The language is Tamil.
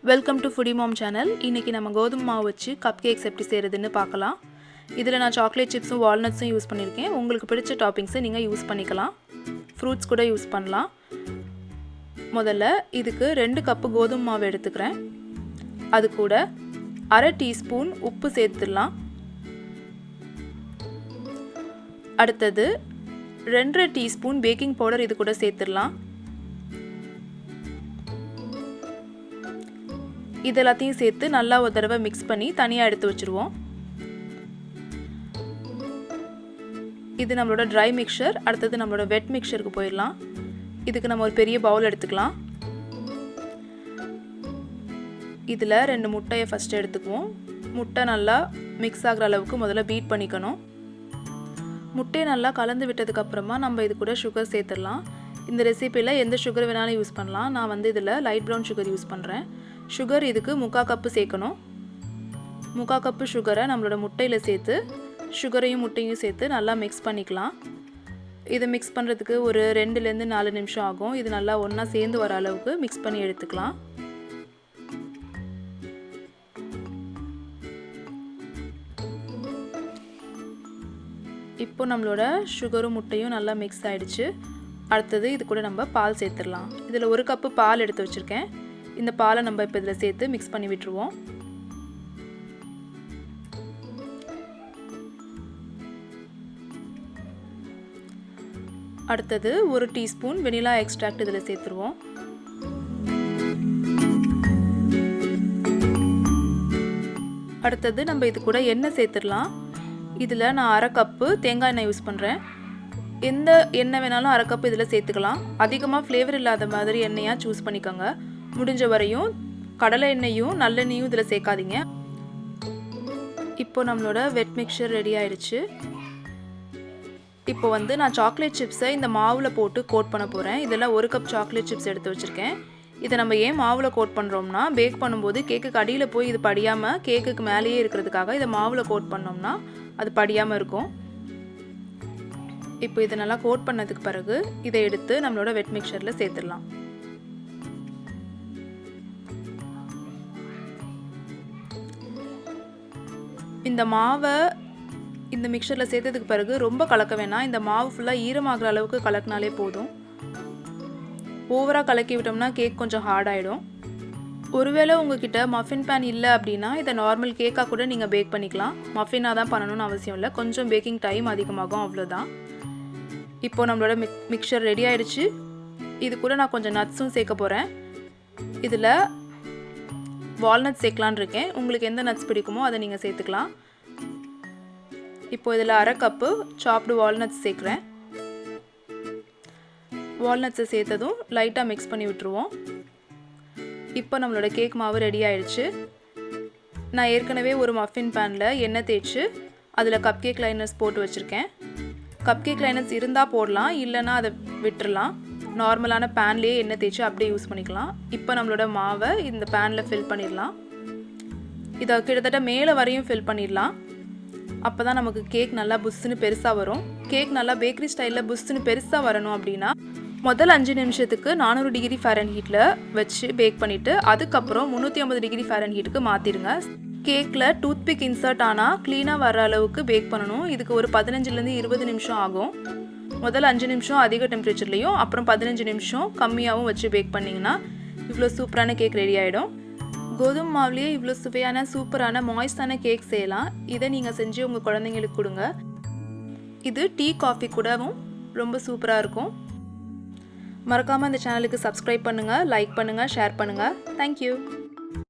Welcome to foodie mom channel. இன்றைக்கி நம்ம கோதுமை மாவு வச்சு கப் கேக்ஸ் எப்படி செய்கிறதுன்னு பார்க்கலாம். இதில் நான் சாக்லேட் சிப்ஸும் வால்நட்ஸும் யூஸ் பண்ணியிருக்கேன். உங்களுக்கு பிடிச்ச டாப்பிங்ஸை நீங்கள் யூஸ் பண்ணிக்கலாம். ஃப்ரூட்ஸ் கூட யூஸ் பண்ணலாம். முதல்ல இதுக்கு 2 கப்பு கோதுமை மாவு எடுத்துக்கிறேன். அது கூட அரை டீஸ்பூன் உப்பு சேர்த்துடலாம். அடுத்தது 2.5 டீஸ்பூன் பேக்கிங் பவுடர் இது கூட சேர்த்துடலாம். இது எல்லாத்தையும் சேர்த்து நல்லா ஒரு தடவை மிக்ஸ் பண்ணி தனியாக எடுத்து வச்சுருவோம். இது நம்மளோட ட்ரை மிக்சர். அடுத்தது நம்மளோட வெட் மிக்சருக்கு போயிடலாம். இதுக்கு நம்ம ஒரு பெரிய பவுல் எடுத்துக்கலாம். இதில் 2 முட்டையை ஃபஸ்ட்டு எடுத்துக்குவோம். முட்டை நல்லா மிக்ஸ் ஆகிற அளவுக்கு முதல்ல பீட் பண்ணிக்கணும். முட்டையை நல்லா கலந்து விட்டதுக்கப்புறமா நம்ம இது கூட சுகர் சேர்த்துடலாம். இந்த ரெசிப்பியில் எந்த சுகர் வேணாலும் யூஸ் பண்ணலாம். நான் இதில் லைட் ப்ரௌன் சுகர் யூஸ் பண்ணுறேன். சுகர் இதுக்கு 3/4 கப்பு சேர்க்கணும். 3/4 கப்பு சுகரை நம்மளோட முட்டையில் சேர்த்து சுகரையும் முட்டையும் சேர்த்து நல்லா மிக்ஸ் பண்ணிக்கலாம். இதை மிக்ஸ் பண்ணுறதுக்கு ஒரு 2லேருந்து 4 நிமிஷம் ஆகும். இது நல்லா ஒன்றா சேர்ந்து வர அளவுக்கு மிக்ஸ் பண்ணி எடுத்துக்கலாம். இப்போ நம்மளோட சுகரும் முட்டையும் நல்லா மிக்ஸ் ஆகிடுச்சு. அடுத்தது இது கூட நம்ம பால் சேர்த்துடலாம். இதில் 1 கப்பு பால் எடுத்து வச்சுருக்கேன். இந்த பாலை நம்ம இப்போ இதில் சேர்த்து மிக்ஸ் பண்ணி விட்டுருவோம். அடுத்தது 1 டீஸ்பூன் வெனிலா எக்ஸ்ட்ராக்ட் இதில் சேர்த்துருவோம். அடுத்தது நம்ம இது கூட எண்ணெய் சேர்த்துடலாம். இதில் நான் அரை கப்பு தேங்காய் எண்ணெய் யூஸ் பண்ணுறேன். எந்த எண்ணெய் வேணாலும் அரை கப்பு இதில் சேர்த்துக்கலாம். அதிகமாக ஃப்ளேவர் இல்லாத மாதிரி எண்ணெயாக சூஸ் பண்ணிக்கோங்க. முடிஞ்ச வரையும் கடலை எண்ணெயும் நல்லெண்ணெயும் இதில் சேர்க்காதீங்க. இப்போ நம்மளோட வெட் மிக்சர் ரெடி ஆயிடுச்சு. இப்போ நான் சாக்லேட் சிப்ஸை இந்த மாவில் போட்டு கோட் பண்ண போகிறேன். இதெல்லாம் 1 கப் சாக்லேட் சிப்ஸ் எடுத்து வச்சுருக்கேன். இதை நம்ம ஏன் மாவில் கோட் பண்ணுறோம்னா, பேக் பண்ணும்போது கேக்குக்கு அடியில் போய் இது படியாமல் கேக்குக்கு மேலேயே இருக்கிறதுக்காக இதை மாவில் கோட் பண்ணோம்னா அது படியாமல் இருக்கும். இப்போ இதை நல்லா கோட் பண்ணதுக்கு பிறகு இதை எடுத்து நம்மளோட வெட் மிக்சரில் சேர்த்துடலாம். இந்த மாவை இந்த மிக்சரில் சேர்த்ததுக்கு பிறகு ரொம்ப கலக்க வேணாம். இந்த மாவு ஃபுல்லாக ஈரமாகிற அளவுக்கு கலக்கினாலே போதும். ஓவராக கலக்கி விட்டோம்னா கேக் கொஞ்சம் ஹார்ட் ஆகிடும். ஒருவேளை உங்ககிட்ட மஃபின் பேன் இல்லை அப்படின்னா இதை நார்மல் கேக்காக கூட நீங்கள் பேக் பண்ணிக்கலாம். மஃபினாக தான் பண்ணணும்னு அவசியம் இல்லை. கொஞ்சம் பேக்கிங் டைம் அதிகமாகும், அவ்வளோதான். இப்போ நம்மளோட மிக்சர் ரெடி ஆகிடுச்சு. இது கூட நான் கொஞ்சம் நட்ஸும் சேர்க்க போகிறேன். இதில் வால்நட் சேர்க்கலான்னு இருக்கேன். உங்களுக்கு எந்த நட்ஸ் பிடிக்குமோ அதை நீங்கள் சேர்த்துக்கலாம். இப்போ இதில் அரை கப்பு சாப்டு வால்நட்ஸ் சேர்க்குறேன். வால்நட்ஸை சேர்த்ததும் லைட்டாக மிக்ஸ் பண்ணி விட்டுருவோம். இப்போ நம்மளோட கேக் மாவு ரெடி ஆயிடுச்சு. நான் ஏற்கனவே ஒரு மஃபின் பேனில் எண்ணெய் தேய்ச்சி அதில் கப் கேக் லைனர்ஸ் போட்டு வச்சுருக்கேன். கப் கேக் லைனர்ஸ் இருந்தால் போடலாம், இல்லைன்னா அதை விட்டுறலாம். நார்மலான பேன்லேயே எண்ணெய் தேய்ச்சி அப்படியே யூஸ் பண்ணிக்கலாம். இப்போ நம்மளோட மாவை இந்த பேனில் ஃபில் பண்ணிடலாம். இதை கிட்டத்தட்ட மேலே வரையும் ஃபில் பண்ணிடலாம். அப்போ தான் நமக்கு கேக் நல்லா புஷ்ஷுன்னு பெருசாக வரும். கேக் நல்லா பேக்கரி ஸ்டைலில் புஷ்ஷுன்னு பெருசாக வரணும் அப்படின்னா முதல் 5 நிமிஷத்துக்கு 400 டிகிரி ஃபாரன்ஹீட்டில் வச்சு பேக் பண்ணிவிட்டு அதுக்கப்புறம் 350 டிகிரி ஃபாரன்ஹீட்டுக்கு மாற்றிடுங்க. கேக்கில் டூத்பிக் இன்சர்ட் ஆனால் க்ளீனாக வர அளவுக்கு பேக் பண்ணணும். இதுக்கு ஒரு 15லேருந்து 20 நிமிஷம் ஆகும். முதல்ல 5 நிமிஷம் அதிக டெம்பரேச்சர்லையும் அப்புறம் 15 நிமிஷம் கம்மியாகவும் வச்சு பேக் பண்ணிங்கன்னா இவ்வளோ சூப்பரான கேக் ரெடி ஆகிடும். கோதுமை மாவுலேயே இவ்வளோ சுவையான சூப்பரான மாய்ஸ்டான கேக் செய்யலாம். இதை நீங்கள் செஞ்சு உங்கள் குழந்தைங்களுக்கு கொடுங்க. இது டீ காஃபி கூடவும் ரொம்ப சூப்பராக இருக்கும். மறக்காமல் இந்த சேனலுக்கு சப்ஸ்கிரைப் பண்ணுங்கள், லைக் பண்ணுங்கள், ஷேர் பண்ணுங்கள். தேங்க்யூ.